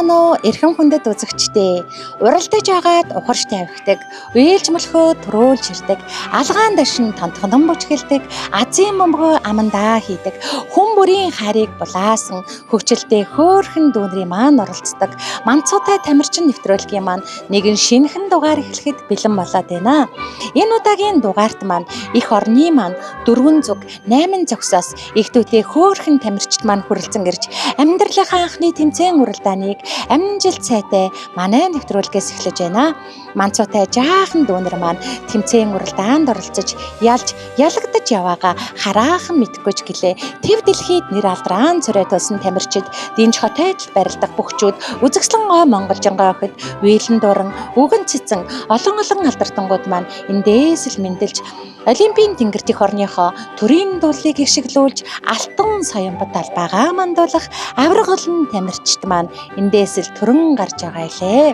байна уу? Эрхэм хүндэт үзэгчдээ. Уралдаж агаад ухарч тавигдаг, уйлж мөлхөө төрөөлж ирдэг, алгаан дашин тонтгондон бүжгэлдэг, азийн бомбогоо амандаа хийдэг, хүн бүрийн харийг булаасан, хөвчлөлтэй хөөхөн дүүнрийн маань оролцдог, манцуутай тамирчин нэвтрүүлгийн маань нэгэн шинэхэн дугаар эхлэхэд бэлэн болоод байна. Энэ удаагийн дугаарт маань эх орны маань 4 зүг 8 зогсоос ихтүүтэй хөөхөн тамирчид маань хүрэлцэн ирж амьдралынхаа анхны тэмцээн уралдааныг амжилт сайтай манай нэвтрүүлгээс эхлэж байна. Манцуутай жаахан дүүнер маань тэмцээн уралдаанд оролцож ялж ялагдаж яваага хараахан мэдгүйч гэлээ. Тэв дэлхийд нэр алдран цорой тулсан тамирчид, динж хотойд барилдах бүхчүүд, үзэгслэн гоо монголжингоо охид, вийлэн дуран, үгэн цэцэн, олон алдартангууд маань эндээс л мэндэлж Олимпийн тэнгэртэх орныхоо төрийн дуулыг ишиглүүлж алтан соён талбайгаа мандуулах авраг олон тамирчид маань эндээс л төрөн гарч байгаа илээ.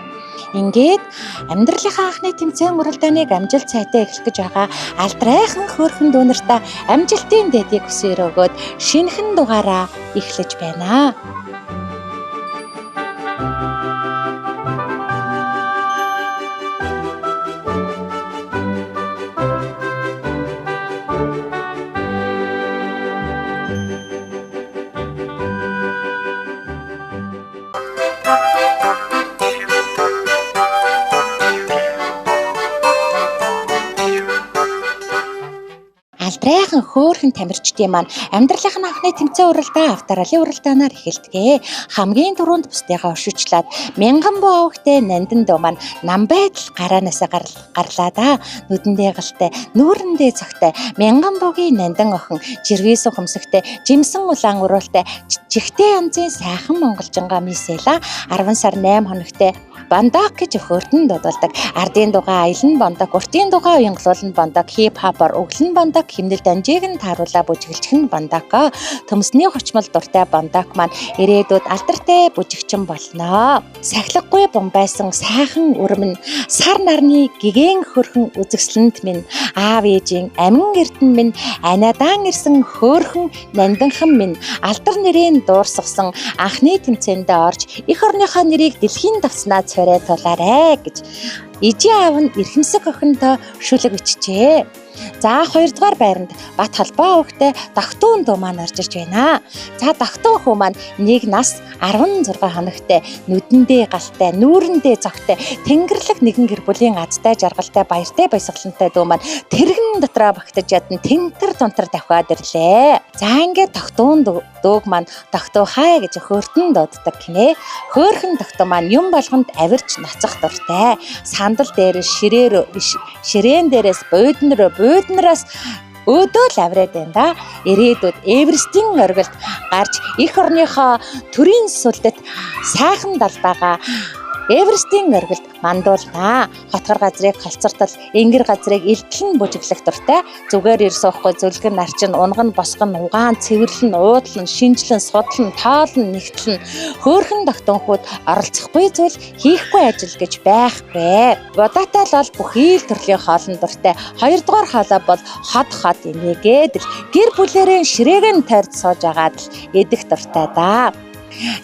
Ингээд амьдралынхаа анхны тэмцээн уралдааныг амжилт сайтай эхлэх гэж байгаа алдрайхан хөөрхөн дүүнертаа амжилтын дэдийг хүсээр өгөөд шинэхэн дугаараа эхлэж байна. Алдрайхан хөөрхөн тамирчдын маань амьдралынхаа анхны тэмцээн уралдаан авторалын уралдаанаар эхэлдэг. Хамгийн түрүүнд бусдыгаа оршуучлаад мянган буу авахтай нандин дөө маань нам байдал гараанасаа гарлаа да. Нүдэндээ галтай, нүүрэндээ цогтой мянган буугийн нандин охин жирвээсэн хөмсөгтэй, жимсэн улаан уруултай, чихтэй янзын сайхан монголжингаа мисэла 10 сар 8 хоногтой бандак гэж өхөртөн дуудалдаг. Ардын дугаа аялан бандак, уртын дугаа уянгалуулан бандак, хип хопор өглөн бандак, химнэл данжийг нь тааруулаа бүжиглчихэн бандак. Төмсний хочмол дуртай бандак маань ирээдүйд алдартай бүжигчин болно. Сахилгагүй бомбайсан сайхан өрмөн, сар нарны гэгэн хөрхөн үзэгслэнд минь, аав ээжийн амин эрдэн минь, анадаан ирсэн хөөрхөн нандинхан минь, алдар нэрийн дуурсгсан анхны тэмцээндээ орж эх орныхоо нэрийг дэлхийн давцнаа цорой тулаарэ гэж ижи аав нь эрхэмсэг охинтой шүлэг бичжээ. За 2 дугаар байранд Бат холбоо өвгтэй Догтуун дүү маань орж ирж байна. За Догтуун хүү маань нэг нас 16 хоногтой, нүдэндээ галтай, нүүрэндээ цогтой, тэнгэрлэг нэгэн гэр бүлийн азтай, жаргалтай, баяртай баясгалантай дүү маань тэрэгэн дотроо багтаж ядна тэнтэр тунтар давхаад ирлээ. За ингээд Догтуун дүүг маань Догтуу хай гэж хөөртөн дууддаг гинэ. Хөөрхөн Догтуу маань юм болгонд авирч ноцох дуртай. Сандал дээрээс ширээн дээрээс бууднараас өөдөө л авраад байна да. Ирээдүйд Эверестийн оргилд гарч эх орныхоо төрийн сүлдэт сайхан далбайгаа Эверестийн оргилд мандуулнаа. Хотгор газрыг халцартал, энгэр газрыг элдлэн бүжиглэх дуртай. Зүгээр ир суухгүй зүлгэн нарчин, унган босгон, угаан, цэвэрлэн, уудлан, шинжлэн, судлан, тоолн, нэгтлэн хөөрхөн Догтуунхүүд оролцохгүй зүйл хийхгүй ажил гэж байхгүй. Бодаатай л бол бүхий л төрлийн хоолн дуртай. 2 дугаар хоолой бол хот эмээгээд л гэр бүлэрээ ширээгэн тойрд сууж агаад л идэх дуртай да.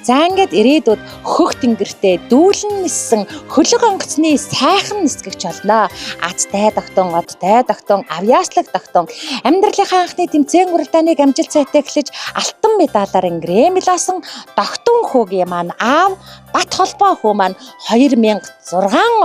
За ингээд ирээдүйд хөх тэнгэртэй дүүлэн ниссэн хөлөг онгоцны сайхан нисгэгч болно. Азтай Догтуун, одтой Догтуун, авьяаслаг Догтуун амьдралынхаа анхны тэмцээн уралдааныг амжилт сайтай эхлэж алтан медалаар грэмэл асан Догтуун хүүгийн маань аав Бат холбоо хүү маань 2006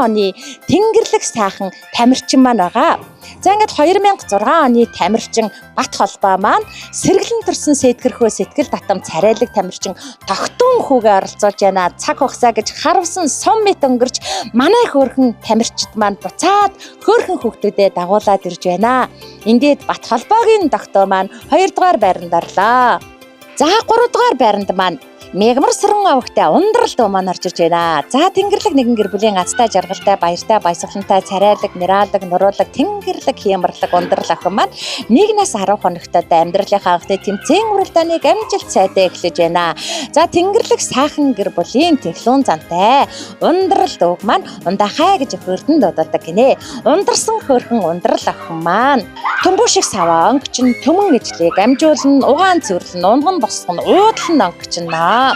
оны тэнгэрлэг сайхан тамирчин маань байгаа. За ингээд 2006 оны тамирчин Бат холбоо маань сэргэлэн турсан сэтгэрхөө сэтгэл татам царайлаг тамирчин Догтуун хүүгээ оролцуулж байна. Цаг хугацаа гэж харавсан сум мэт өнгөрч манай хөөрхөн тамирчид маань буцаад хөөрхөн хүүхдүүдэд дагуулад ирж байна. Ингээд Бат холбоогийн Догтуу маань 2 дугаар байранд орлоо. За 3 дугаар байранд маань Мегмар сэрэн авахтай ундрал дүү маань орж ирж байна. За тэнгэрлэг нэгэн гэр бүлийн азтай, жаргалтай, баяртай, баясгалантай, царайлаг, нираалаг, нуруулаг, тэнгэрлэг, хямрлаг, ундрал охин маань 1 нас 10 хоногтой амьдралынхаа анхны тэмцээн уралдааныг амжилт сайтай эхлэж байна. За тэнгэрлэг сайхан гэр бүлийн тэнхлүүн зантай ундрал дүү маань ундахай гэж хөөртөн дууддаг гинэ. Ундарсан хөөрхөн ундрал охин маань Төмбөг шиг саваа өнгөчин төмөн ижлийг амжуулна, угаан цэвэрлэн, унган босгоно, уудлан өнгөчнө.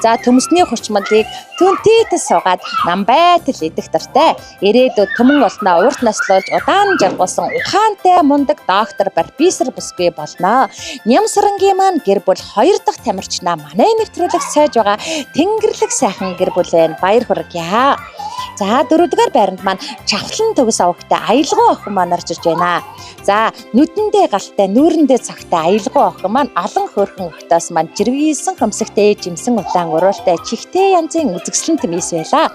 За төмөсний хурцмалыг түнтэйтэй суугаад нам байтал идэх дуртай. Ирээдүйд төмөн олноо урт наслуулж удаан жаргуулсан ухаантай мундаг доктор профессор бүсгүй болно. Нямсрангийн маань гэр бүл 2 дахь тамирчнаа манай нэвтрүүлэг сайж байгаа Тэнгэрлэг сайхан гэр бүлэн баяр хүргье. За 4-р байранд маань чавлан төгс авахтай аялгау охин маань орж ирж байна. За нүдэндээ галтай, нүүрэндээ цагтай аялгау охин маань олон хөөрхөн охтоос маань жиргийсэн хөмсөгтэй, жимсэн улаан уруултай, чихтэй янзын үзэгслэн тэмээс байла.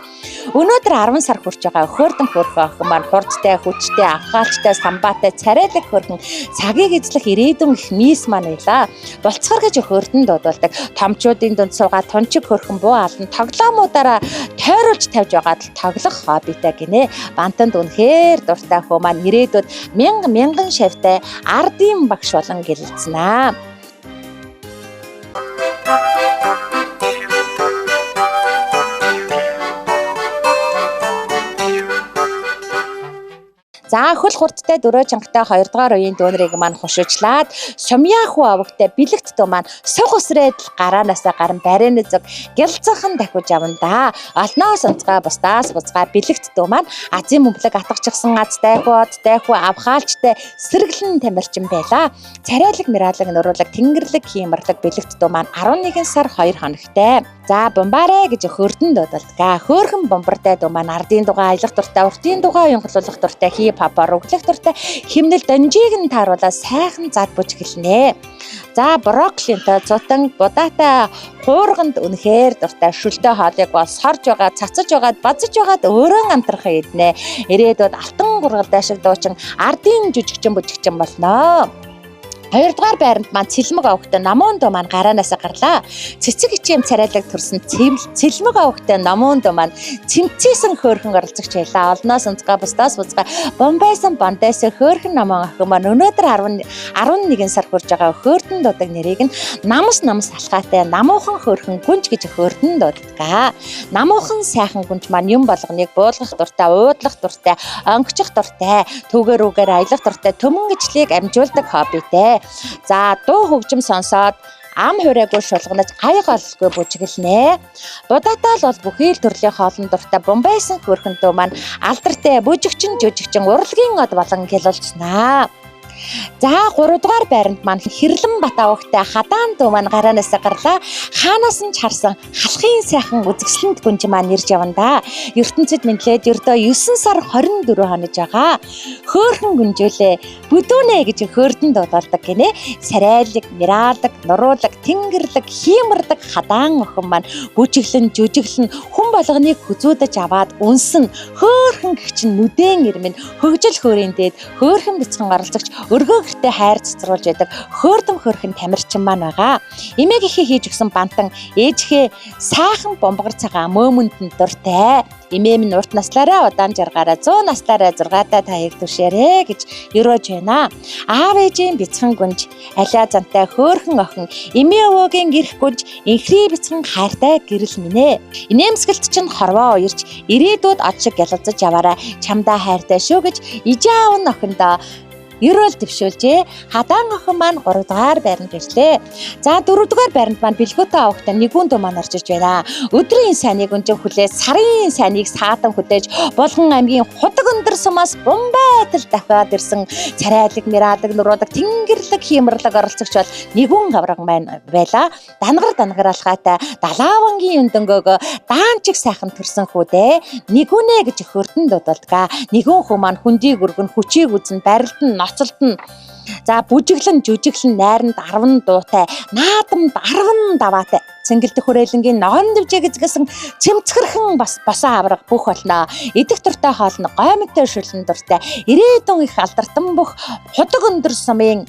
Өнөөдөр 10 сар хүрч байгаа хөөрдөн хөөрхөн охин маань хурдтай, хүчтэй, авхаалчтай, самбаатай, царайлаг хөөрхөн цагийг эзлэх ирээдүйн их мис маань байла. Болцгор гэж хөөрдөн дуудулдаг. Томчуудын дунд суугаад тунчиг хөөрхөн буу алан тоглоомуудаараа тойруулж тавьж байгаад тоглох хоббитай гинэ. Бантанд үнэхээр дуртай хөө маань ирээдүйд мянган шавьтай ардын багш болон гэрэлцэнэ. За хөл хурдтай 4 чангатай 2-р үеийн дүүнрийг маань хушуучлаад Сумьяаху авагтай бэлэгт дүү маань суг усрээд гараанаасаа гарan барин зүг гялцхан дахиж авна да. Олноос онцгой бусдаас буцгаа бэлэгт дүү маань азийн мөвлөг атгахчихсан азтай хуу авхаалчтай сэргэлэн тамирчин байла. Царайлаг миралаг нуруулаг Тэнгэрлэг хиймэрлэг бэлэгт дүү маань 11 сар 2 хоногтой. За бомбарэ гэж хөөрдөн дуудалдаг. Хөөрхөн бомбартай дүү маань ардын дугаа аялах дуртай, уртын дугаа уянгалуулах дуртай, папаар өглөх дуртай, химнэл донжийг нь тааруулаад сайхан зад бүж гэлнэ. За брокколинтой, цутан, будаатай, хуурганд үнэхээр дуртай, шүлтэй хоолыг бол сорж байгаа, цацаж байгаад, базж байгаад өөрөө амтрахаа иднэ. Ирээдүйд алтан гургалтай шиг дуучин ардын жүжигчин бүжигчин болно. 2-р байранд маань цэлмэг авахтай намуун дуу маань гараанаасаа гарлаа. Цэцэг ичэм царайлаг төрсөн цэлмэг авахтай намуун дуу маань цэмцээсэн хөөрхөн оролцогч байлаа. Олноос онцгой бусдаас буцгаа бомбайсан бандайс хөөрхөн намуун охин маань өнөөдөр 11 сар хүрж байгаа хөөрдөн дуудаг нэрийг нь намс алхаатай намуухан хөөрхөн гүнж гэж хөөрдөн дууддаг. Намуухан сайхан гүнж маань юм болгоныг буулгах дуртай, уудлах дуртай, онгочих дуртай, түүгээр үгээр аялах дуртай, төмөн гिचлийг амжуулдаг хоббитэй. За дуу хөгжим сонсоод ам хураагүй шулганаж аяг олгүй бүжгэлнэ. Будаатай л бол бүхий л төрлийн хоолн дуртай бомбайсан хөөрхөн дүү маань алдартай бүжигчин жүжигчин урлагийн од болон гялалцнаа. За 3-р байранд маань Хэрлэн бат авахтай хадаан дүү маань гараанаасаа гарлаа. Хаанаас нь ч харсан халахын сайхан үзэгслэнт гүнж маань ирж явна да. ертөнцид мэдлээд ердөө 9 сар 24 хонож байгаа. Хөөрхөн гүнжүүлээ бүдүүнэ гэж хөөрдөн дуудалдаг гинэ. Сарайлаг, мираалаг, нуруулаг, тэнгэрлэг, хиймэрлэг хадаан охин маань бүжиглэн, жүжиглэн хүн болгоныг хүзүүдэж аваад үнсэн хөөрхөн гэгчин нүдэн ирмэн хөгжил хөөрийн дээд хөөрхөн бяцхан оролцогч өргөө гэртээ хайр цэцруулж байдаг хөөрдөн хөөрхөн тамирчин маань байгаа. Эмээг ихээ хийж өгсөн бантан ээжхээ сайхан бомбогор цагаан мөөмөнд нь дуртай. Эмээ минь урт наслаараа удаан жаргаараа 100 наслаараа 6-таа таяг түшээрээ гэж өрөөж байна. Аав ээжийн бяцхан гүнж алиа зантай хөөрхөн охин эмээ өвөөгийн гэрх гүнж инхрий бяцхан хайртай гэрэл минь. Инээмсгэлт чинь хорвоо уярч ирээдүйд од шиг гялалзаж яваараа чамдаа хайртай шүү гэж ижээ аав нь охиндоо ерөөл дэвшүүлжээ. Хадаан охин маань 3-р байранд ирлээ. За 4-р байранд маань бэлгүүтэй авахтай нэгүн дүү маань орж иж байна. Өдрийн сайныг өнжин хүлээж, сарын сайныг саадан хүлээж, Булган аймгийн худаг өндөр сумаас Бомбайтал дахиад ирсэн царайлаг, мираалаг, нуруулаг, тэнгэрлэг, хиймэрлэг оролцогч бол нэгүн авраг маань байла. Дангар алхаатай Далаавангийн өндөнгөөгөө даанчиг сайхан төрсөн хүү дээ. Нэгүнэ гэж хөрдөн дуудалдаг. Нэгүн хүү маань хүндийг өргөн, хүчийг үзэн, барилдан ноцолдно. За бүжиглэн, жүжиглэн, найранд 10 дуутай, наадамд 10 даваатай. Цэнгэлдэх хүрээлэнгийн ногоон дэвжээ гэзгэсэн цэмцгэрхэн бас босоо авраг бүх болно. Идэх дуртай хоол нь гомтой шүлэн дуртай. Ирээдүйн их алдартан бүх худаг өндөр сумын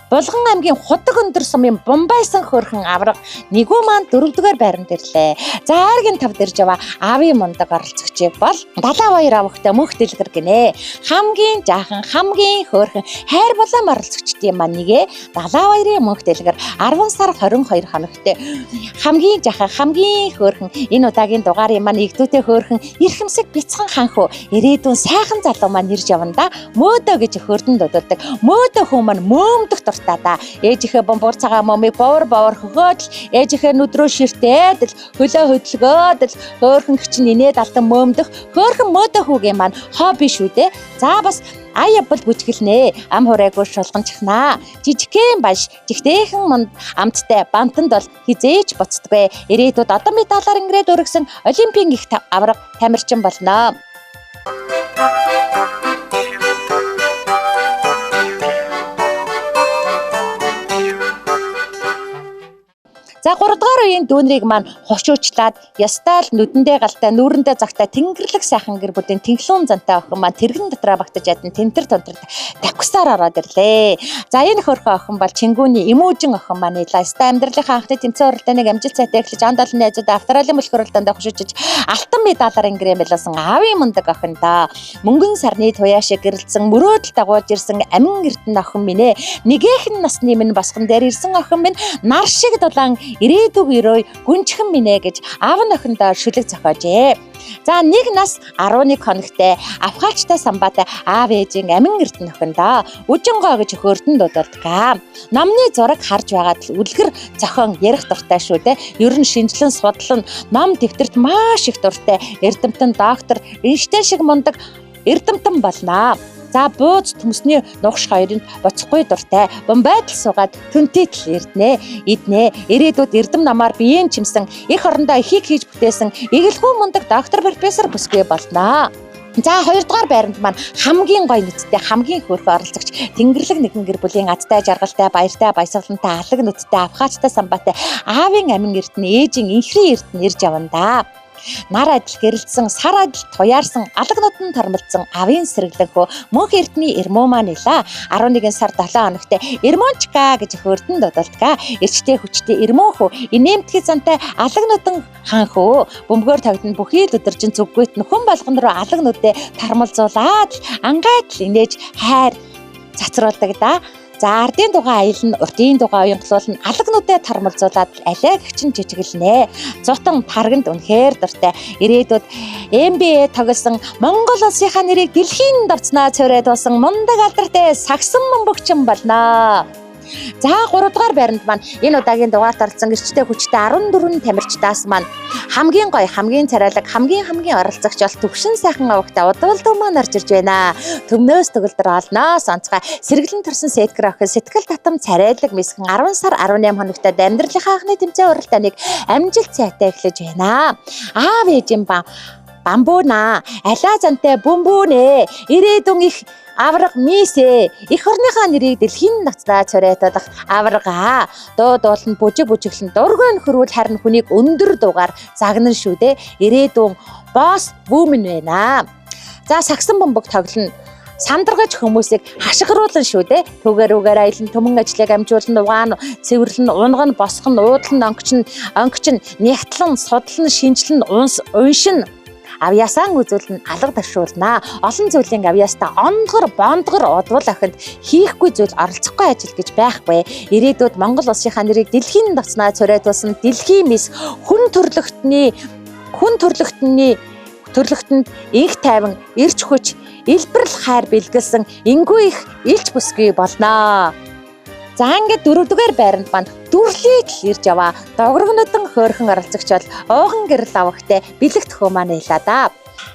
Булган аймгийн Худаг өндөр сумын Бумбайсан хөөрхөн авраг Нэгүү маань 4-р байранд ирлээ. За аргийн 5 дэрж яваа аавын мундаг оролцогчийг бол 72 авахтай мөнх дэлгэр гинэ. Хамгийн жаахан хамгийн хөөрхөн хайр булаам оролцогчдын маань нэгэ 72-ийн мөнх дэлгэр 10 сар 22 хоногт хамгийн жаахан хамгийн хөөрхөн энэ удаагийн дугаарын маань игдүүтэй хөөрхөн эрхэмсэг бяцхан ханху ирээдүйн сайхан залуу маань ирж явна да. Мөөдөө гэж хөрдөнд дууддаг. Мөөдөө хүн маань мөөмдөх дуртай да. Ээжийнхээ бомбуур цагаан момыг бовор хөгөөд ээжийнхээ нүдрөө ширтээд л хөлөө хөдөлгөөд л хөөрхөн гिचн инээд алтан мөөмдөх хөөрхөн мөөдөө хүүгийн маань хобби шүү дээ. За бас ая бол бүжгэлнэ. Ам хурайгүй шулганчихнаа. Жижигхэн баш жигтэйхэн амттай бантанд бол хизээж буцдаггүй. Ирээдүйд одоо медалаар ингээд өргөсөн олимпийн их авраг тамирчин болно. За 3-р үеийн дүүнрийг маань хошуучлаад ястаа л нүдэндээ галтай нүүрэндээ загтай тэнгэрлэг сайхан гэр бүлийн тэнхлүүн зантай охин маань тэргэн дотроо багтаж ядан тентэр тонторд такусаар ороод ирлээ. За энэ хөрхөн охин бол Чингүүний эмүүжин охин маань илаа. Ястаа амьдралынхаа анхны тэмцээн уралдааныг амжилт сайтай эхлэж анд олон найзуудаа австралиан мөлхөр уралдаанд хошуучиж алтан медалаар ингрэм байлсан аавын мундаг охин да. Мөнгөн сарны туяа шиг гэрэлсэн мөрөөдөл дагуулж ирсэн амин эрдэнэ охин минь нэгэхэн насны минь босгон дээр ирсэн охин минь нар шиг дулаан ирээдүг өрөө гүнчхэн минь гэж аав нь охиндоо шүлэг зохиожээ. За нэг нас 11 хоногтой авхаачтай самбаатай аав ээжийн амин эрдэнэ охиндоо үжингоо гэж хөрдөн дууддаг. Номны зураг харж байгаад л үлгэр зохион ярих дуртай шүү дээ. Ер нь шинжлэн судлан ном дэвтэрт маш их дуртай эрдэмтэн доктор Эйнштейн шиг мундаг эрдэмтэн болноо. За бууз төмсний нугш хоёрын боцохгүй дуртай Бомбайд л суугаад түнтэйтэл эрднэ. Иднэ. Ирээдүйд эрдэм намаар биеийн чимсэн их орондоо ихийг хийж бүтээсэн эгэлгүй мундаг доктор профессор бүсгүй болноо. За 2-р байранд маань хамгийн гоё нүдтэй хамгийн хөөрхөн оролцогч Тэнгэрлэг нэгэн гэр бүлийн адтай жаргалтай баяртай баясгалантай алаг нүдтэй авхаачтай самбаатай аавын амин эрдэнэ ээжийн инхрийн эрдэнэ ирж явна да. Нар адил гэрэлтсэн, сар адил туяарсан, алагнууд нь тормолцсон авийн сэргэлэнхөө мөнх эрдний Эрмөө маань илаа. 11 сар 7 хоногт Эрмөнчка гэж хөрдөн дуудалдгаа. Эрчтэй хүчтэй Эрмөөхөө инээмтгий зантай алагнуудын хаан хөө бөмбөгөөр тогтно бүхий л өдөржин зүггүйт нөхөн болгон руу алагнуудыг тармалзуулаад ангайд л инээж хайр цацруулдаг да. За ардын дугаа аялна, урдын дугаа уянгалуулна, алагнуудаа тармалзуулаад алиа гэгчин жижиглэнэ. Зутан тарганд үнэхээр дуртай. Ирээдүйд NBA тоглосон Монгол улсынхаа нэрийг дэлхийн давцнаа цоройд болсон мундаг алдартай сагсан бөмбөгчин болно. За 3-р байранд маань энэ удаагийн дугаарт оролцсон эрчтэй хүчтэй 14 тамирчдаас маань хамгийн гоё, хамгийн царайлаг, хамгийн оролцогч бол төвшин сайхан авагтай удвалдуу маань орж ирж байна. Төмнөөс төгөлдөр олноос онцгой сэргэлэн төрсэн сеткер охин сэтгэл татам царайлаг мэсгэн 10 сар 18 хоногтой амьдралынхаа анхны тэмцээн уралдааныг амжилт сайтай эхлэж байна. Аав ээжийн бамбууна алаа зантай бөмбөөнэ ирээдүйн их авраг мисэ их орныхаа нэрийг дэлхийн нацдаа цорайтах аврага дууд болон бүжиглэн дургүй нөхөрвөл харин хүнийг өндөр дугаар загнан шүү дээ. Ирээдүйн босс вүмэн байна. За сагсан бөмбөг тоглоно. Сандаргаж хүмүүсийг хашгируулна шүү дээ. Түгээр аялан төмөн ажлыг амжуулна, угаана, цэвэрлэн, унган, босгон, уудлан, онгочин, нягтлан, судлан, шинжлэн, уншин авьяасаа үзүүлэн алга таршуулнаа. Олон зүйлийн авьяастаа бондгор удвал охинд хийхгүй зүйл оролцохгүй ажил гэж байхгүй. Ирээдүйд Монгол улсынхаа нэрийг дэлхийн давцнаа цорайтуулсан дэлхийн мис хүн төрлөختөнд инх тайван эрч хүч илбэрл хайр бэлгэлсэн энгүй их илч бүсгүй болноо. За ингээд 4-р байранд маань дүрлээд л ирж яваа. Догрогнодон хөөрхөн оролцогч бол ууган гэрэл авахтай бэлэгт хөө маань илаа да.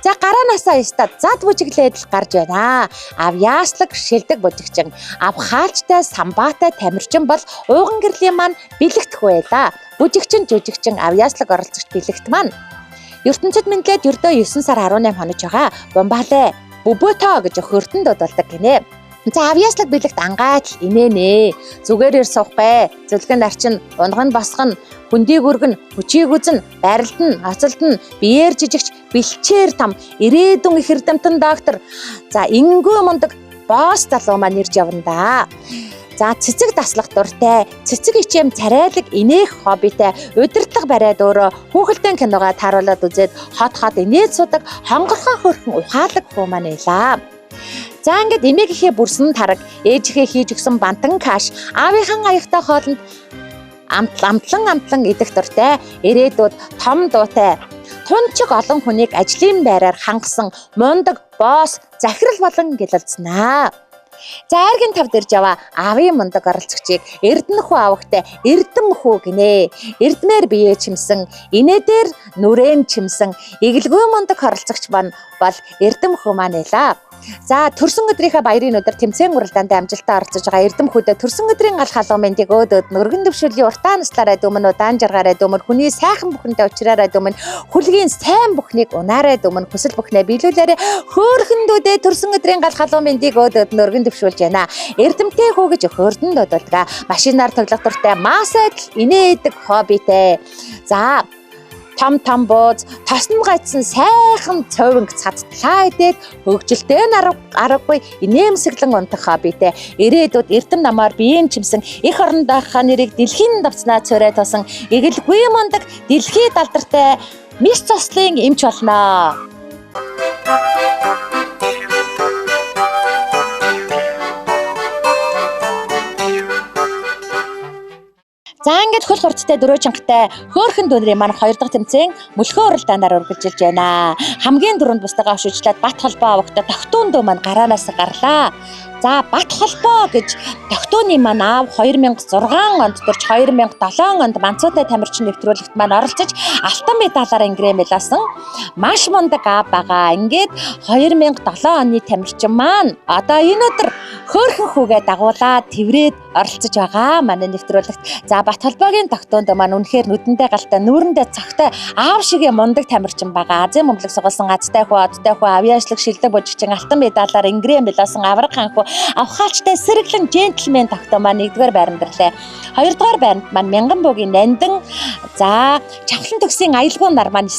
За гараа насаа ястаа зад бүжиглээд л гарч байна. Авьяаслаг шилдэг бүжигчин, авхаачтай самбаатай тамирчин бол ууган гэрлийн маань бэлэгт хөө байлаа. Бүжигчин, жүжигчин, авьяаслаг оролцогч бэлэгт маань ертөнцид мэдлээд ердөө 9 сар 18 хонож байгаа. Бомбале Бөбөтөө гэж хөрдөн дуудалдаг гинэ. За авьяаслаг бэлэгт ангайд л инээнэ. Зүгээрээр суухгүй, зөвлгөн нарчин, унган босгон, хүндийг өргөн, хүчийг үзэн, барилдан, оцолдон, биеэр жижигч, бэлчээр там, ирээдүйн их эрдэмтэн доктор. За ингүй мундаг босс залуу маань ирж явна да. За цэцэг таслах дуртай, цэцэг ичэм царайлаг инээх хоббитэй, удирдлага бариад өөрөө хүүхэлдэйн киногоо тааруулаад үзээд хот инээд судаг хонгорхон хөрхөн ухаалаг хүү маань байлаа. За ингээд эмээгийнхээ бүрсэн тараг, ээжихээ хийж өгсөн бантан каш, аавынхан аягтай хоолнд амтлан идэх дуртай, ирээдүйд том дуутай, тунчиг олон хүнийг ажлын байраар хангасан мундаг босс захирал болон гэлэлцнаа. За айргийн тавд ирж аваа аавын мундаг оролцогчийг Эрдэнэхүү аавахтай Эрдэмхүү гинэ. Эрдмээр бие чимсэн, инээдээр нүрэн чимсэн эгэлгүй мундаг оролцогч маань бол Эрдэмхүү маань байлаа. За төрсөн өдрийнхөө баярын өдөр тэмцээн уралдаанд амжилтаа оролцож байгаа Эрдэмхүүдэд төрсөн өдрийн гал халуун мэндийг өөдөөд өргөн дэвшүүлийн уртаа наслаараа дүүмэн удаан жаргаараа дүүмэн хүний сайхан бүхэндээ учраараа дүүмэн хүлгийн сайн бүхнийг унаараа дүүмэн хүсэл бүхнээ биелүүлээрээ хөөхөндүүдээ төрсөн өдрийн гал халуун мэндийг өөдөөд өргөн дэвшүүлж байна. Эрдэмтэй хүү гэж хөрдөнд бодолдгаа машинаар тоглох дуртай маасад инээдэг хоббитэй. За том бууз тосон гайцсан сайхан цовинг цадтлаа идээд хөгжилтэй аргагүй инээмсэглэн унтах хоббитэй. Ирээдүйд эрдэм намаар биеийн чимсэн эх орондоохоо нэрийг дэлхийн давцнаа цорой тосон эгэлгүй мундаг дэлхий далдартай мис цослын эмч болноо. За ингээд хөл хурцтай дөрөв чангатай хөөхөн дүүнрийн маань 2 дахь тэмцээн мөлхөө уралдаанаар үргэлжилж байна. Хамгийн дөрөнд бусдаагаа өшөөжлээд Бат холбоо авахта тогтуун дүү маань гараанаас гарлаа. За Бат холбоо гэж тогтууны маань аав 2006 онд төрж 2007 онд Манцуутай тамирчин нэвтрүүлэгт маань оролцож алтан медалаар ингрэмэлсэн маш мундаг аав байгаа. Ингээд 2007 оны тамирчин маань одоо энэ өдөр хөөхөн хүүгээ дагуулаад тэврээд оролцож байгаа манай нэвтрүүлэгт. За Бат холбоогийн тогтуунд маань үнэхээр нүдэндээ галтай, нүүрэндээ цогтой аав шигээ мундаг тамирчин байгаа. Азийн мөнгөлөг сугалсан азтай хүү, одтой хүү, авьяачлаг шилдэг бужигчин алтан медалаар ингрэмэлсэн авраг ханхүү авхаалчтай сэргэлэн джентльмен тогтоо маань 1-р байранд ирлээ. 2-р байранд маань Мянган-буугийн Нандин. За чавлан төгсийн аялгуун нар маань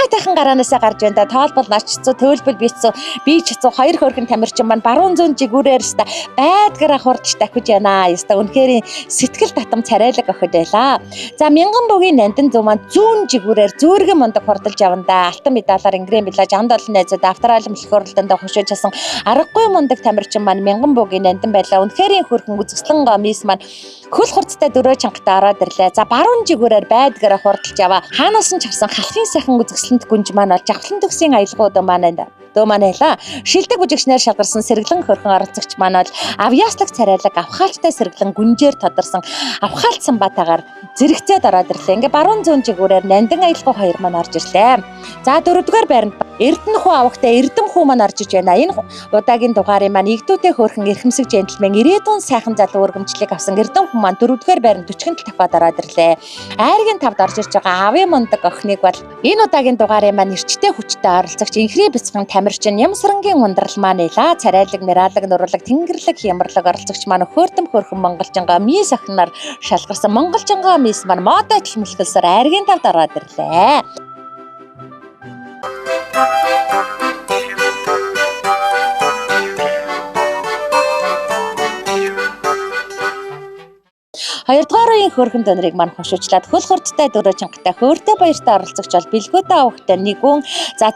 гайхайтайхан гараанасаа гарч байна. Тоолбол нарчцуу, төөлбөл бицүү, би чицүү хоёр хөөрхөн тамирчин маань баруун зүүн жигүүрээр өста байдгараа хурдч давхиж байна. Өста үнэхээр сэтгэл татам царайлаг охид байлаа. За Мянган-буугийн Нандин зүү маань зүүн жигүүрээр зөөргөн мундаг хурдалж явандаа алтан медалаар ингрэмэлж анд олон найзууд австрали мөлхөө уралдаанд хошиж часан аргагүй мундаг тамирчин маань Мянган-буугийн Нандин байлаа. Үнэхээр хөөрхөн үзэсгэлэн гомис маань хөл хурцтай дөрөв чангатай ороод ирлээ. За баруун жигүүрээр байдгараа хурдалж яваа. Хаанаас нь ч авсан халахын сайхан үзэсгэлэнт гүнж маань бол жавхлан төгсийн аялгууд маань дөө манайла шилдэг бүжигчнэр шалгарсан сэргэлэн хөрхөн оролцогч маань бол авьяаслаг царайлаг авхаалчтай сэргэлэн гүнжээр тодорсон авхаалцсан батагаар зэрэгцээд ороод ирлээ. Ингээ баруун зүүн жигүүрээр Нандин аялгуу хоёр маань орж ирлээ. За 4-р байранд Эрдэнэхүү авахтай Эрдэмхүү маань орж иж байна. Энэ удаагийн дугаарыг маань игдүүтэй хөөрхөн эрхэмсэг джентльмен ирээдүйн сайхан залуу өргөмжлийг авсан Эрдэмхүү маань 4-р байранд 40 тавхад ороод ирлээ. Айргийн тавд орж ирж байгаа авийн мундаг охиныг бол энэ удаагийн дугаарыг маань эрчтэй хүчтэй оролцогч инхри бяцхан тамирчин Ямсрангийн ундрал маань илаа. Царайлаг, мэралаг, нурлаг, тэнгэрлэг, хямрлаг оролцогч маань хөөртөм хөөрхөн монголжингоо мис охиноор шалгарсан монголжингоо мис маань модой төлмөлхөлсөөр айргийн тавд ороод ирлээ. Хоёрдугаар үеийн хөөрхөн донорыг маань хушуучлаад хөл хурдтай дөрөв чангатай хөөртэй баяртай оролцогч бол бэлгөөтэй авахтай нэгүн. За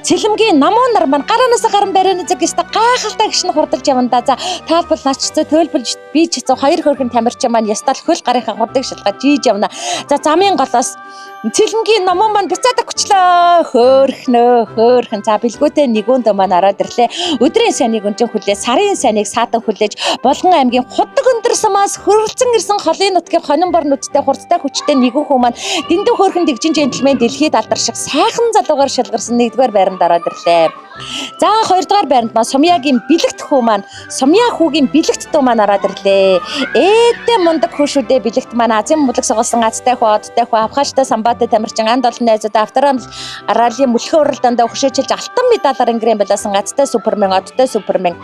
цэлэмгийн намуун нар маань гараанаас гарan барианы зэг өстө гайхалтай гişн хурдалж явандаа. За таалбал начцоо төөлбөл би ч хэцүү хоёр хөөрхөн тамирчин маань ястал хөл гарынхаа хурдыг шалгаж жийж явна. За замын голоос цэлэмгийн намуун маань буцаад өгчлөө. Хөөрхөн. За бэлгөөтэй нэгүнд маань ороод ирлээ. Өдрийн сайныг өнжин хүлээ, сарын сайныг саатан хүлээж, Болгон аймгийн худаг өндөрсмаас хөрөлцөн ирсэн холын нутгийн хонин бор нүдтэй хурцтай хүчтэй нэгэн хүү маань дэндүү хөөрхөн дэгжин джентльмен дэлхийд алдар шиг сайхан залуугаар шалгарсан 1-р байранд ороод ирлээ. За 2-р байранд маань Сумьягийн бэлэгт хүү маань Сумья хүүгийн бэлэгт дүү маань ороод ирлээ. Ээдээ мундаг хөөшүүдээ бэлэгт маань азийн мулаг соголсон азтай хүү, одтой хүү, авхаалчтай самбаатай тамирчин анд олон найзууд австрали мөлхөө уралдаанд хөшөөчилж алтан медалаар ингрэмэлсэн азтай супермен, одтой супермен,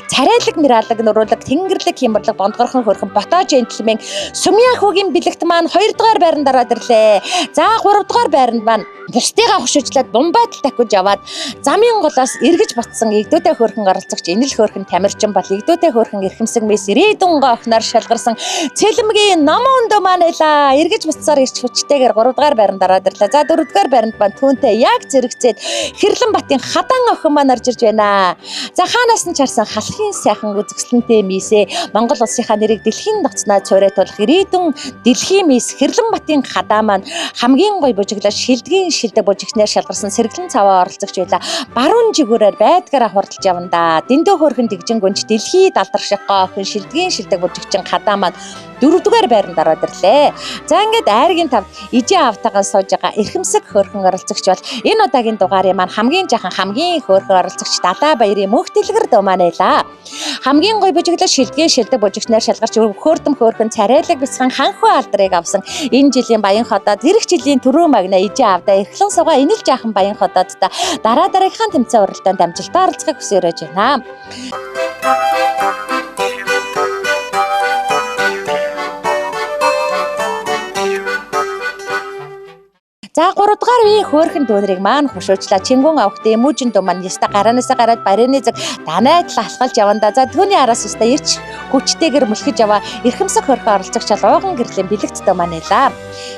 царайлаг, мэралаг, нуруулаг, тэнгэрлэг, хямрлаг, бондгорхон хөрхөн ботоо джентльмен Сүмьяхүүгийн бэлэгт маань 2 дугаар байранд ороод ирлээ. За 3 дугаар байранд маань бусдыгаа хөшөөжлээд Бумбайтал такиж яваад замын голоос эргэж буцсан Игдүүтэй хөөрхөн оролцогч Энэл хөөрхөн Тамирчин бол Игдүүтэй хөөрхөн эрхэмсэг мис Ирээдүнгаа охноор шалгарсан Цэлмгийн Номон өндөө маань байлаа. Эргэж буцсаар ирч хүчтэйгээр 3 дугаар байранд ороод ирлээ. За 4 дугаар байранд маань түүнтэй яг зэрэгцээд Хэрлэнбатын Хадан охин маань орж ирж байна. За хаанаас нь чарсан халахын сайхан үзэсгэлэнтэй мисээ Монгол улсынхаа нэрийг дэлхийн ноцноо цорайтуулах Ирээдүн дэлхийн мис Хэрлэнбатын Хадаа маань хамгийн гоё бужиглаж шилдгийн шилдэг бужигчнаар шалгарсан сэргэлэн цаваа оролцогч байла. Баруун жигүүрээр байдгаараа хурдалж явна да. Дэндүү хөөрхөн дэгжингүнч дэлхийд алдаршихгоо охин шилдгийн шилдэг бужигчин Хадаа маань 4 дугаар байранд ороод ирлээ. За ингээд айргийн тавд ижээ автагаа сууж байгаа эрхэмсэг хөөрхөн оролцогч бол энэ удаагийн дугаарын маань хамгийн жахан хамгийн хөөрхөн оролцогч Далаа Баярын мөнх дэлгэр дөө маань байлаа. Хамгийн гоё бужиглаж шилдгийн шилдэг бужигчнаар шалгарч хөөртөм хөөрхөн царайлаг бяцхан ханхуу алдрыг авсан энэ жилийн Баян хотод эх жилийн түрүү магна ижээ авдаа эрхлэн сугаа Энэл жаахан Баян хотодтой дараагийнхаа тэмцээн уралдаанд амжилтаар оролцохыг хүсэж байна. За 3 дугаар үеийн хөөрхөн дүүнрийг маань хөшөөжлаа. Чингүн авахтай эмүүжин дүү маань яста гараанаасаа гараад барины зэг данайд алхалж яванда. За түүний араас яста ирч хүчтэйгэр мөлхөж яваа эрхэмсэг хөөрхөн оролцогч ууган гэрлийн бэлэгт дүү маань байлаа.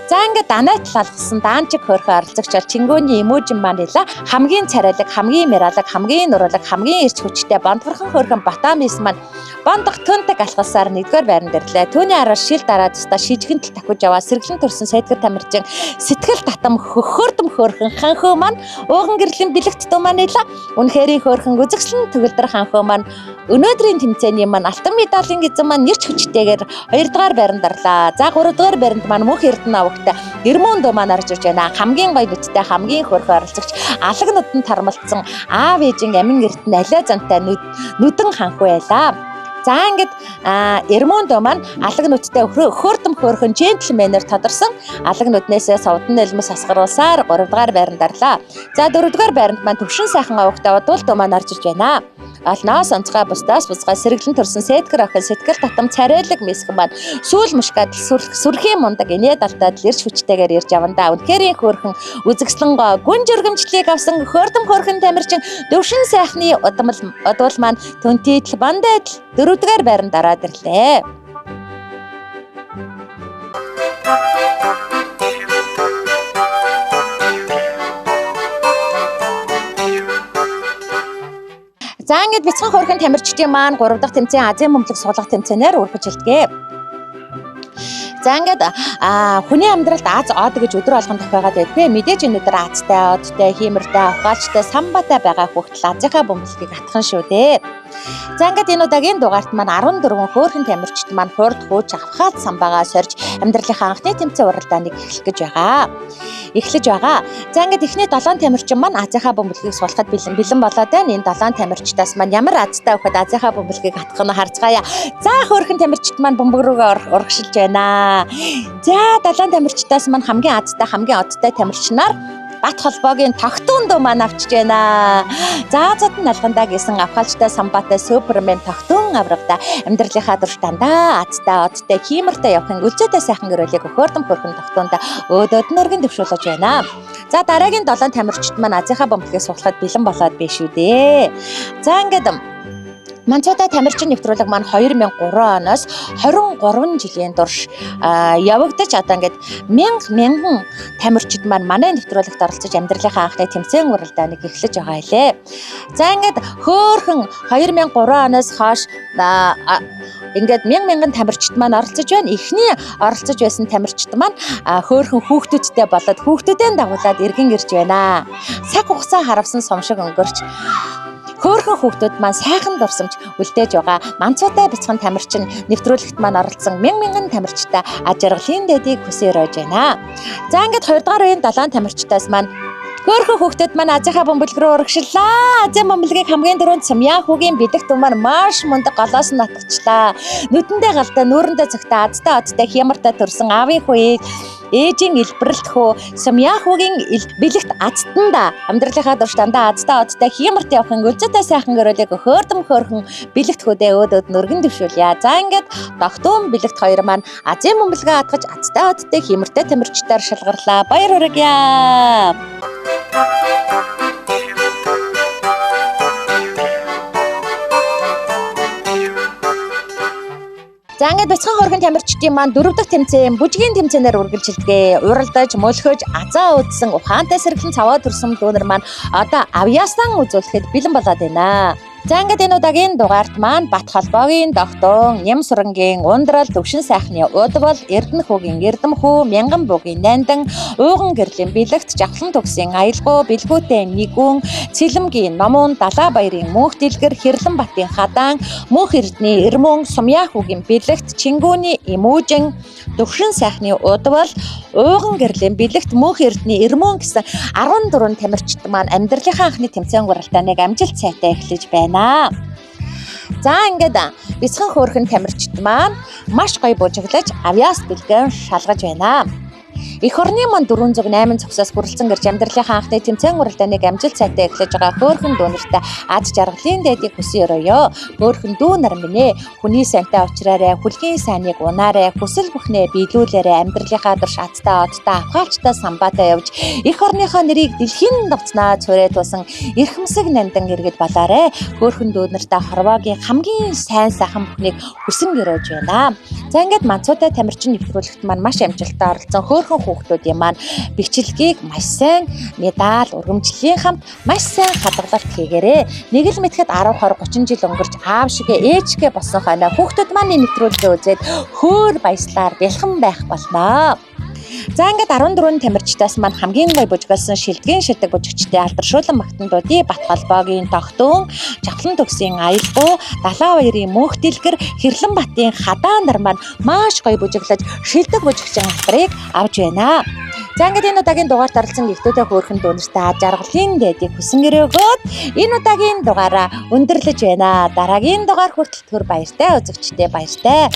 За ингээд данайд алхсан даанчиг хөөрхөн оролцогч Чингүний эмүүжин маань байлаа. Хамгийн царайлаг, хамгийн мэралаг, хамгийн нуралаг, хамгийн ирч хүчтэй бондгорхон хөөрхөн Батамис маань бондох төнтөг алхалсаар 1-р байранд ирлээ. Түүний араас шил дараад яста шижгэнтэл такиж яваа сэргэлэн төрсөн Сайдгар Тамирчин сэтгэл татам хөөртөм хөөрхөн ханхуу маань ууган гэрлийн бэлэгт дүү маань байлаа. Үнэхээр хөөрхөн үзэгслэн төгөлдөр ханхуу маань өнөөдрийн тэмцээний маань алтан медалийн эзэн маань нэрч хүчтэйгээр 2 дугаар байранд орлаа. За 3 дугаар байранд маань мөнх Эрдэнэ авагтай Эрмөн дөө маань орж ирж байна. Хамгийн гоё нүдтэй хамгийн хөөрхөн оролцогч алаг нүдэнд тармалцсан аав ээжийн амин Эрдэнэ алиа зантай нүдэн ханхуу байлаа. За ингээд Эрмөн дөө маань алаг нүдтэй хөөртөм хөөрхөн джентльменээр тодорсон алаг нүднээсээ совдон нэлмэс асгаруулсаар 3 дугаар байранд орлаа. За 4 дугаар байранд маань төвшин сайхан авагтай Удуул дөө маань орж ирж байна. Олноос онцгой бусдаас бусгай сэргэлэн төрсөн Сайдгар охин сэтгэл татам царайлаг мисгэн маань сүүл мушгад сүрхийн мундаг инээд алдаад ирж хүчтэйгээр ирж яванда. Үнэхээр хөөрхөн үзэгслэн гүн жиргэмжлийг авсан хөөртөм хөөрхөн Тамирчин төвшин сайхны Удуул маань түнтийдл бандайдл 4 дугаар байранд ороод ирлээ. За ингээд бяцхан хөөрхөн Тамирчдын маань 3 дахь тэмцээн Азийн бөмбөлөг суулгах тэмцээнээр үргэлж хэлдэг. За ингээд хүний амьдралд Аз од гэж өдөр болгон тохиогаад байдгүй. Мэдээж өнөөдөр Азтай, одтой, хиймэртэй, ухаалчтай, самбатай байгаа хүүхдэл Азийнхаа бөмбөлгийг атхан шүү дээ. За ингээд энэ удаагийн дугаарт маань 14 хөөрхөн Тамирчид маань хурд хууч авхаад самбаагаа сорж амьдралынхаа анхны тэмцээн уралдааныг эхлэж байгаа. За ингээд эхний 7 Тамирчин маань Азийнхаа бөмбөлгийг суулгахад бэлэн болоод байна. Энэ 7 Тамирчдаас маань ямар Азтай байхад Азийнхаа бөмбөлгийг атгах нь харцгаая. За хөөрхөн Тамирчид маань бөмбөг рүүгээ урагшилж байна. За 7 Тамирчдаас маань хамгийн Азтай, хамгийн одтой Тамирчнаар Бат холбоогийн тогтун дөө маань авчиж байна. За зодон алгандаа гэсэн авхаалчтай самбаатай супермен тогтун аврагда амьдралынхаа турш дандаа Азтай, одтой, хиймэртэй явахын үлзээтэй сайхан гөрөлийг хөөртөм хөөрхөн тогтуунда өөдөөд нь өргөн дэвшүүлж байна. За дараагийн 7 Тамирчид маань Азийнхаа бөмбөлгийг суулгахад бэлэн болоод биш үү дээ. За ингээд Манцуудаа Тамирчин нэвтрүүлэг маань 2003 оноос 23 жилийн турш явагдаж одоо ингээд мянган Тамирчид маань манай нэвтрүүлэгт оролцож амьдралынхаа анхны тэмцээн уралдааныг эхлэж байгаа хэлээ. За ингээд хөөрхөн 2003 оноос хойш ингээд мянган Тамирчид маань оролцож байна. Эхний оролцож байсан Тамирчид маань хөөрхөн хүүхдүүдтэй болоод хүүхдүүдийн дагуулад иргэн ирж байна. Цаг хугацаа харавсан сум шиг өнгөрч хөөрхөн хүүхдүүд маань сайхан дурсамж үлдээж байгаа. Манцуутай бяцхан Тамирчин нэвтрүүлэгт маань оролцсон мянган Тамирчтай ажиргалын дэдийг хүсээрэж байна. За ингээд 2 дугаар үеийн 7 Тамирчтаас маань хөөрхөн хүүхдүүд маань Азийнхаа бөмбөлөг рүү урагшлаа. Азийн бөмбөлгийг хамгийн дөрөнд Сүмьяхүүгийн бэлэгт маань маш мундаг голоос нь атгачлаа. Нүдэндээ галтай, нүүрэндээ цогтой, Азтай одтой, хямартай төрсэн аавын хүүийг ээжийн илбэрэлт хөө Сумьяхугийн бэлэгт азтанда амьдралынхаа турш дандаа азтаа одтой хиймэрт явахын өлзөтэй сайхан гөрөлийг хөөрдөм хөөрхөн бэлэгт хүүдээ өөдөд нүргэн дэвшүүлье. За ингээд тогтуун бэлэгт хоёр маань азийн мөмбөлгөө атгаж азтай одтой хиймэртэй тамирчдаар шалгарлаа. Баяр хүргье. За ингээд бяцхан хорхон тамирчдын маань 4 дахь тэмцээн бүжгийн тэмцээнээр үргэлжилдэг. Уралдаж, мөлхөж, азаа үдсэн ухаантай сэргэлэн цаваа төрсөн дүүнер маань одоо авьяасан үзүүлэхэд бэлэн болоод байна. За ингээд энэ удаагийн дугаарт маань Бат холбоогийн Догтун, Нямсурангийн Ундрал, Төвшин сайхны Удвал, Эрдэнэхүүгийн Эрдэмхүү, Мянган буугийн Нандан, Ууган гэрлийн Бэлэгт, Жавхлан төгсийн Аялгуу, Бэлгүүтэй Нэгүн, Цэлэмгийн Номун, Далаабаярын Мөнх Дэлгэр, Хэрлэнбатын Хадаан, Мөнх Эрдэнэ Эрмөн, Сумьяхугийн Бэлэгт, Чингүүний Эмүүжин, Төвшин сайхны Удвал, Ууган гэрлийн Бэлэгт, Мөнх Эрдэнэ Эрмөн гэсэн 14 тамирчид маань амьдралынхаа анхны тэмцээн гуралтааныг амжилт сайтай эхлэж байна. За ингээд бяцхан хөөрхөн тамирчид маань маш гоё бужиглаж авьяас бэлгэн шалгаж байна. Эх орны маань 408 цогцоос хүрэлцэн гэрж амьдралынхаа анхны тэмцээн гуралтааныг амжилт сайтай эхлэж байгаа хөөрхөн дүүнертэй ад жаргалын дэдийг хүсэн өрөөё. Хөөрхөн дүү нар минь ээ, хүний сайнтай уулзраарай, хүлгийн сайныг унаарай, хүсэл бүхнээ биелүүлээрэй, амьдралынхаа турш азтай одтой авхаалчтай самбаатай явж эх орныхоо нэрийг дэлхийн давцнаа цорой туусан эрхэмсэг нандан иргэд болоорой. Хөөрхөн дүүнертэй хорвоогийн хамгийн сайн сайхан бүхнийг хүсэн өрөөж байна. За ингээд манцуутай тамирчин нэвтрүүлэгт маань маш амжилттай оролцсон хөөрхөн хүүхдүүдийн маань бичлэгийг маш сайн медаль, ургамжлалын хамт маш сайн хадгалалт хийгээрэй. Нэг л мэтгэд 10, 20, 30 жил өнгөрч аав шигээ ээжгээ болсон хойно хүүхдүүд маань нэвтрүүлгээ үзээд хөөр баяслаар бэлхэн байх болноо. За ингээд 14 тамирчдаас маань хамгийн гоё бужигласан шилдэгэн шилдэг бужигчдын алдаршуулан магтандуудын Бат холбоогийн Догтун, Жавхлан төгсийн Аялгуу, Далаабаярын Мөнх Дэлгэр, Хэрлэнбатын Хадаан нар маань маш гоё бужиглаж шилдэг бужигчин алдрыг авч байна. За ингээд энэ удаагийн дугаарт оролцсон гэгтүүтэй хөөрхөн дүүнертэй ад жаргалын дэдийг хүсэн өрөөгөөд энэ удаагийн дугаараа өндөрлөж байна. Дараагийн дугаар хүртэл төр баяртай үзэгчдээ баяртай.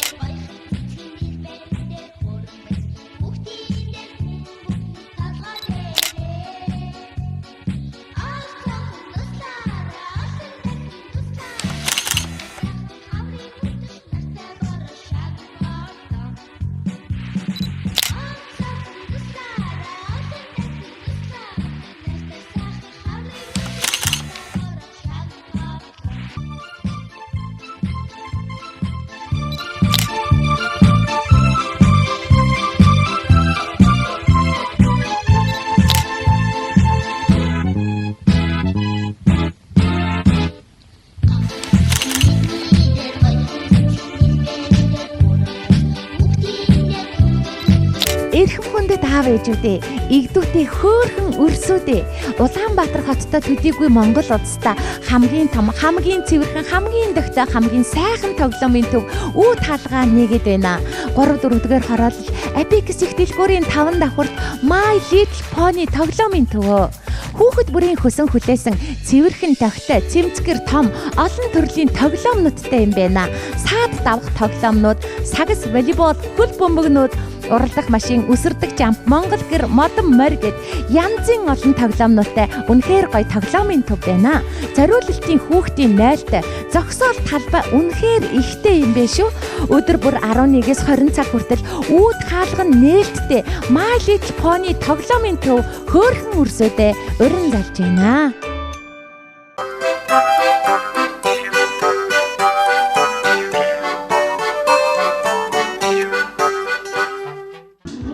Эрхэм хүндэт аав ээжүүдээ, игдүүтэй хөөрхөн өрсүүдээ, Улаанбаатар хоттой төдийгүй Монгол улстай хамгийн том, хамгийн цэвэрхэн, хамгийн дохтой, хамгийн сайхан тоглоомын төв үү таалгаа нэгэд байна. 3-4-р хороолол Apex их дэлгүүрийн 5 давхурт My Little Pony тоглоомын төвөө. Хүүхэд бүрийн хөсөн хүлээсэн цэвэрхэн тогтой, цэмцгэр том олон төрлийн тоглоомнуудтай юм байна. Саад давах тоглоомнууд, сагс волейбол, хөл бөмбөгнүүд, уралдах машин, үсэрдэг жамп, Монгол гэр, модон морь гэд янзын олон тоглоомнуудтай үнэхээр гоё тоглоомын төв байна. Зориулалтын хүүхдийн нойлтой, зогсоол талбай үнэхээр ихтэй юм бэ шүү. Өдөр бүр 11-ээс 20 цаг хүртэл үүд хаалган нээлттэй My Little Pony тоглоомын төв хөөрхөн өрсөдөө уран залж байна.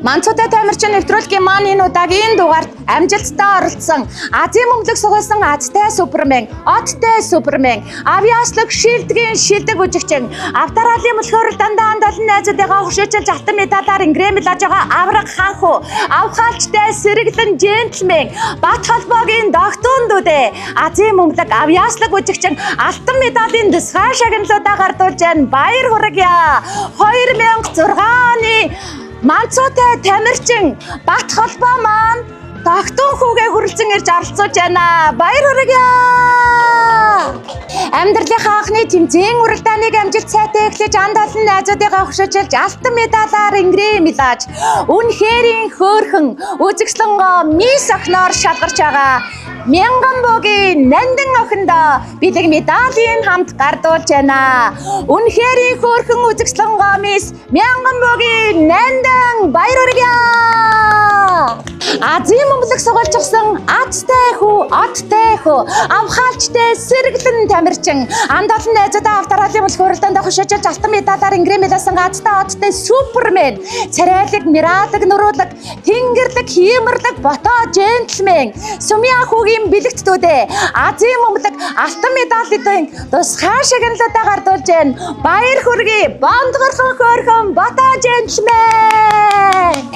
Манцуутай тамирчин нэвтрүүлгийн маань энэ удаагийн дугаарт амжилттай оролцсон Азийн мөнгөлөг сугалсан азтай супермен, одтой супермен, авьяаслаг шилдэгэн шилдэг үжигчин, автораалын мөлхөөрөл дандаа олон найзуудыгаа хөшөөчл алтан медалаар ингрэмэл аж байгаа авраг хаанху, авхаалчтай сэргэлэн джентльмен, Бат холбоогийн Догтун дүүдээ, Азийн мөнгөлөг авьяаслаг үжигчин алтан медалийн дэсгай шагналуудаа гардуулж байна. Баяр хүргье. 2006 оны Манцуутай тамирчин Бат холбоо маань Тогтун хүүгээ хүрэлцэн ирж оролцуулж байна. Баяр хүргье. Амьдралынхаа анхны тэмцээн уралдааныг амжилт сайтай эхлэж анд олон найзуудыгаа хөшөөжилж алтан медалаар ингрэмлэж үнэхэрийн хөөрхөн үзэгслэнгоо мис охиноор шалгарч байгаа мянган буугийн нандин охиндоо бэлэг медалийн хамт гардуулж байна. Үнэхэрийн хөөрхөн үзэгслэнгоо мис мянган буугийн нандин баяр хүргье. Азийн мөнгөлөг сугалжсан азтай хүү, оттой хүү, авхаалчтай сэргэлэн тамирчин анд олон найзуудаа авторалын мөлх уралдаанд хөшөөжилж алтан медалаар ингрэмлсэн азтай оттой супермен, царайлаг, мирадаг, нуруудаг, тэнгэрлэг, хиймэрлэг, ботоо джентльмен, сумья хүүгийн бэлэгтдүүдээ Азийн мөнгөлөг алтан медалийн тусгай шагналуудаа гардуулж байна. Баяр хүргэе, бондгорхон хөөрхөн ботоо джентльмен.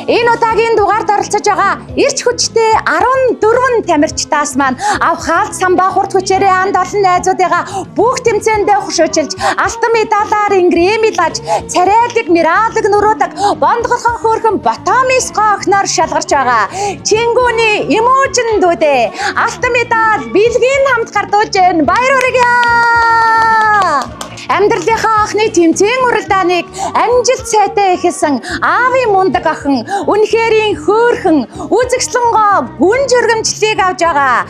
Энэ удаагийн дугаард оролцож байгаа эрч хүчтэй 14 тамирчдаас маань авхаалт самбаа хурд хүчээрээ анд олон найзуудыгаа бүх тэмцээндээ хөшөөжилж алтан медалаар ингрэмлэж царайлаг, мирадаг, нуруудаг, бондгорхон хөөрхөн ботомис гохноор шалгарч байгаа. Чингүүний эможин дүүдээ алтан медаль бэлгийн хамт гардуулж байна. Баяр хүргье. Амьдралынхаа анхны тэмцээн уралдааныг амжилт сайтай эхэлсэн аавын мундаг охин үнэхэрийн хөөрхөн үзэгслэнгоо гүн жиргэмжлийг авж байгаа.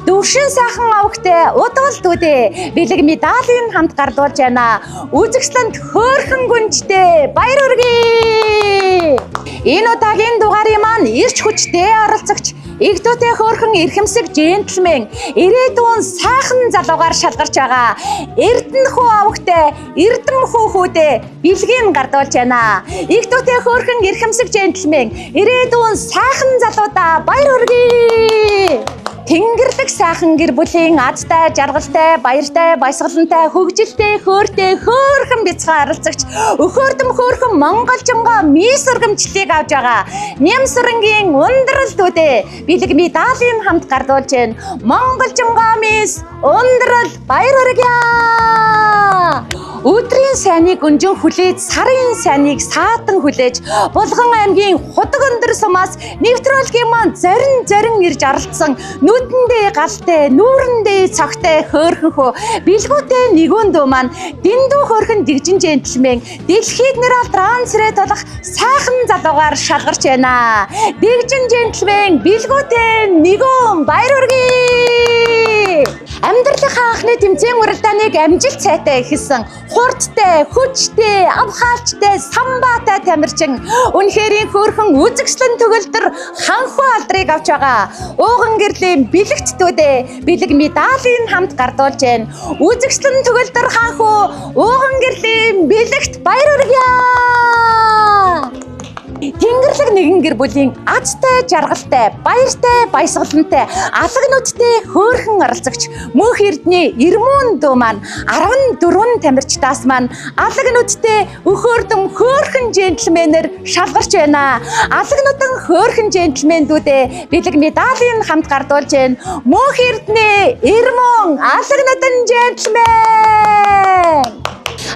Дөвшин сайхан авахтай удвал дүүдээ бэлэг медалийн хамт гардуулж байна. Үзэгслэнд хөөрхөн гүнжтэй баяр хүргэе. Энэ удаагийн дугаарыг маань эрч хүчтэй оролцогч Игдүүтэй хөөрхөн эрхэмсэг джентльмен ирээдүйн сайхан залуугаар шалгарч байгаа. Эрдэнэ хүү авахтай эрдэм хүүхүүдээ бэлгийн гардуулж байна. Игдүүтэй хөөрхөн эрхэмсэг джентльмен ирээдүйн сайхан залуудаа баяр хүргэе. Тэнгэрлэг сайхан гэр бүлийн азтай, жаргалтай, баяртай, баясгалантай, хөгжилтэй, хөөртэй, хөөрхөн бяцхан оролцогч өхөөрдөм хөөрхөн монголжингоо мис өргөмжлөлийг авж байгаа. Нямсрангийн ундралдүүдээ бэлэг медалийн хамт гардуулж байна. Монголжингоо мис ундрал баяр хүргье. Өдрийн сайныг өнжин хүлээж, сарын сайныг саатан хүлээж, Булган аймгийн Худаг өндөр сумаас нэвтрүүлгийн маань зорин ирж оролцсон нүдэндээ галтай, нүүрэндээ цогтой хөөрхөн хөө бэлгүүтэй нэгэн дүү маань дэндүү хөөрхөн дэгжин джентльмен дэлхийд нэрэл трансрэт болох сайхан залуугаар шалгарч байна. Дэгжин джентльмен бэлгүүтэй нэгэн баяр хүргэе. Амьдралынхаа анхны тэмцээн уралдааныг амжилт сайтай эхэлсэн хурдтай, хүчтэй, авхаалчтай, самбаатай тамирчин үнэхэрийн хөөрхөн үзэгслэн төгөлдөр ханхуу алдрыг авч байгаа. Ууган гэрлийн бэлэгтдүүдээ бэлэг медалийн хамт гардуулж байна. Үзэгслэн төгөлдөр ханхуу ууган гэрлийн бэлэгт баяр хүргье. Тэнгэрлэг нэгэн гэр бүлийн азтай, жаргалтай, баяртай, баясгалантай, алгнуудтай хөөрхөн оролцогч мөнх эрдний Ирмүн дүү маань 14 тамирчдаас маань алгнуудтай өхөөрдөм хөөрхөн джентльменээр шалгарч байна. Алгнуудан хөөрхөн джентльмендүүдээ бэлэг медалийн хамт гардуулж байна. Мөнх эрдний Ирмүн алгнуудан джентльмен.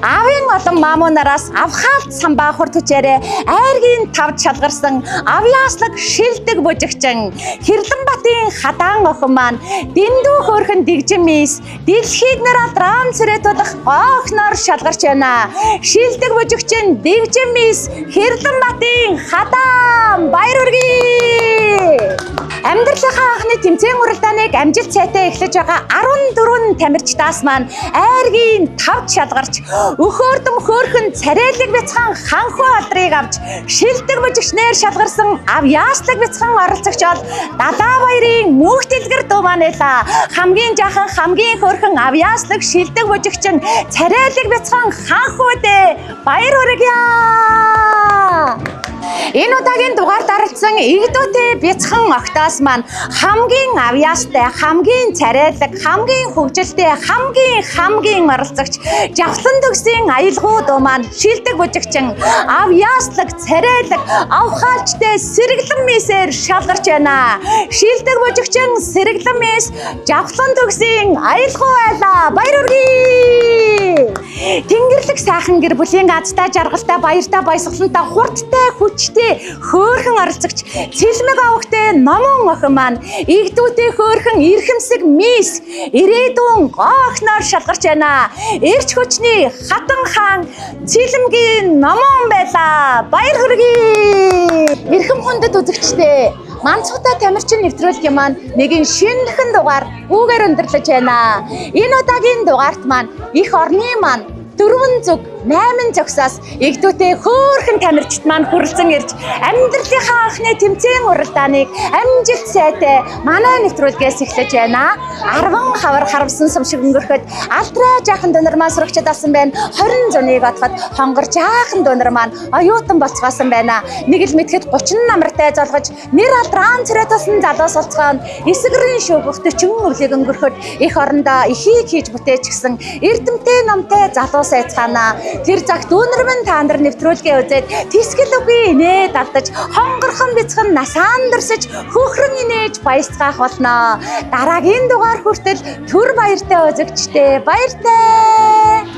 Аавын олон маамуунараас авхаалт самбаа хурд хүчээрээ айргийн тавд шалгарсан авьяаслаг шилдэг бужигчин Хэрлэнбатын хадаан охин маань дэндүү хөөрхөн дэгжин мис дэлхийд нэрэл трансрэт болох гохноор шалгарч байна. Шилдэг бужигчин дэгжин мис Хэрлэнбатын хадаан баяр хүргэе. Амьдралынхаа анхны тэмцээн уралдааныг амжилт сайтай эхлэж байгаа 14 тамирчдаас маань айргийн тавд шалгарч өхөөрдөм хөөрхөн царайлаг бяцхан ханхуу алдрыг авч шилдэг бужигчнээр шалгарсан авьяаслаг бяцхан оролцогч бол Далаа баярын мөнх дэлгэр дүү маань байлаа. Хамгийн жаахан хамгийн хөөрхөн авьяаслаг шилдэг бужигчин царайлаг бяцхан ханхуудээ баяр хүргье. Энэ удаагийн дугаард оролцсон Игдүүтэй бяцхан огтоос маань хамгийн авьяастай, хамгийн царайлаг, хамгийн хөгжилтэй, хамгийн оролцогч Жавхлан төгсийн аялгуу дуу маань шилдэг бужигчин авьяаслаг, царайлаг, авхаалчтай сэргэлэн мисээр шалгарч байна. Шилдэг бужигчин сэргэлэн мис Жавхлан төгсийн аялгуу байлаа. Баяр хүргэе. Тэнгэрлэг сайхан гэр бүлийн азтай жаргалтай баяртай баясгалантай хурдтай хүчтэй хөөрхөн оролцогч Цэлмэг авахтай номон охин маань игдүүтэй хөөрхөн эрхэмсэг мис ирээдүйн гоохноор шалгарч байна. Эрч хүчний хатан хаан Цэлмгийн номон байла. Баяр хүргэе. Эрхэм хүндэт үзэгчдээ Манцутай тамирчин нэвтрүүлгийн маань нэгэн шинэхэн дугаар үүгээр өндөрлөж байна. Энэ удаагийн дугаарт маань эх орны маань 4 зүг 8 зогсоос игдүүтэй хөөрхөн тамирчид маань хүрэлцэн ирж амьдралынхаа анхны тэмцээн уралдааныг амжилт сайтай манай нэвтрүүлгээс эхлэж байна. 10 хавар харамсан сум шиг өнгөрөхөд алдраа жаахан дунар маань сурагчд алсан байна. 20 зуныг отоход хонгор жаахан дунар маань оюутан болцгоосон байна. Нэг л мэдхэд 30 намартай золгож нэр алдран царай тосон залуус болцгоон эсгэрийн шүүгөх 40 өвлийг өнгөрөхөд их орондоо ихийг хийж бүтээчихсэн эрдэмтэй номтой залуус айцгаана. Тэр цаг дүүнэр мэн та нар нэвтрүүлгээ үзээд тисгэл үгүй инээд алдаж хонгорхон бяцхан насаан дурсаж хөхрөн инээж баясгаах болно. Дараагийн дугаар хүртэл түр баяртай үзэгчдээ баяртай.